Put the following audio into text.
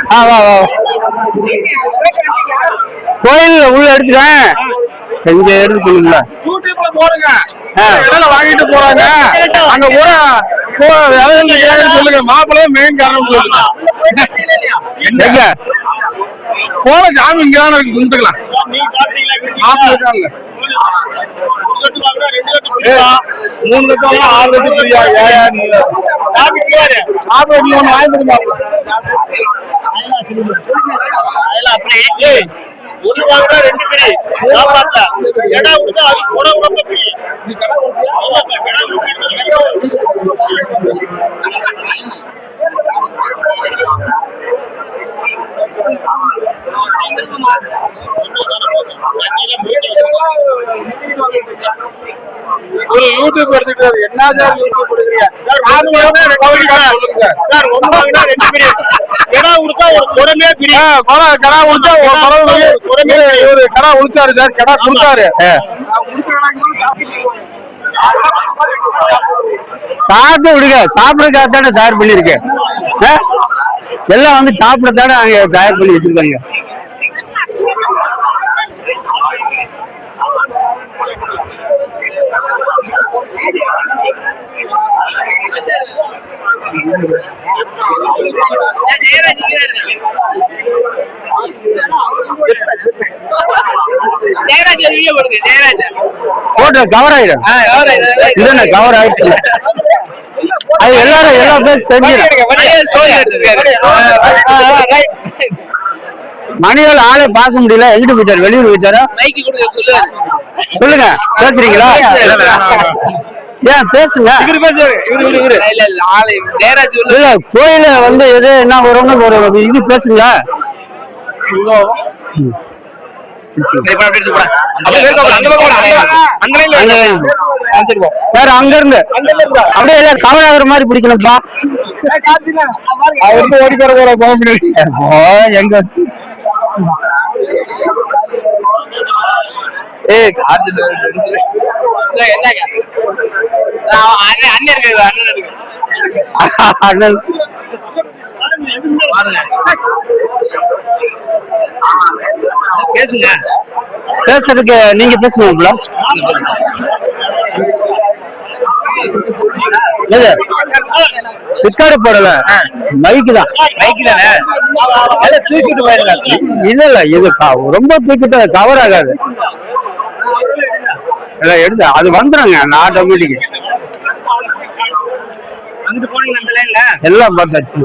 வா வா கோயில் உள்ள எடுத்துட்டேன் இங்க எடுத்துக்கணும்ல போடுங்க வாங்கிட்டு போறாங்க அங்க கூட சொல்லுங்க மாப்பிள்ளையும் மெயின் காரணம் சொல்லுங்க போன ஜாமீன் இங்கதான இருக்கு குந்துக்கலாம் மாப்பிள்ளை 3 லட்சம் 6 லட்சம் வாங்கிட்டு ஒண்ணு வாங்கினா 2 பிரி சாப்பாட்டுல கடை விட்டு அது கூட ரொம்ப பிரி ஒரு யூடியூப் எடுத்துக்கிட்டாரு என்ன சார் யூடியூப் எடுக்கிறீங்க சார் 1 வாங்கினா 2 பிரி கடை கொடுத்தா ஒரு குடமே பிரி கடை கொடுத்தா ஒரு கடை உழிச்சாரு சார் கடை கொடுத்தாரு சாப்பிட்டு விடுங்க சாப்பிடறதுக்காக தானே தயார் பண்ணிருக்கேன் எல்லாம் வந்து சாப்பிடத்தானே அங்க தயார் பண்ணி வச்சிருக்காங்க போட்டோ கவர் ஆயிடும் கவர் ஆயிடுச்சு அது எல்லாரும் எல்லா பேரும் மணிகள் ஆளே பார்க்க முடியல எங்கிட்டு போயிட்டாரு வெளியூர் போயிட்டாரா சொல்லுங்க பேசுறீங்களா ஏன் பேசுங்க கோயில வந்து எது என்ன வரும்னு ஒரு இது பேசுங்க அங்க இருந்து அப்படியே எல்லாம் கவர் ஆகுற மாதிரி பிடிக்கணும்ப்பா அவருக்கு ஓடி போற எங்க அண்ணன் பேசுங்க பேசுறதுக்கு நீங்க பேசுங்க பிக்காடு போடல மைக்கு தான் தூக்கிட்டு போயிடலாம் இல்ல இல்ல இது ரொம்ப தூக்கிட்டு கவர் ஆகாது எடுத்து அது வந்துடுங்க ஆட்டோமேட்டிக் எல்லாம் பார்த்தாச்சு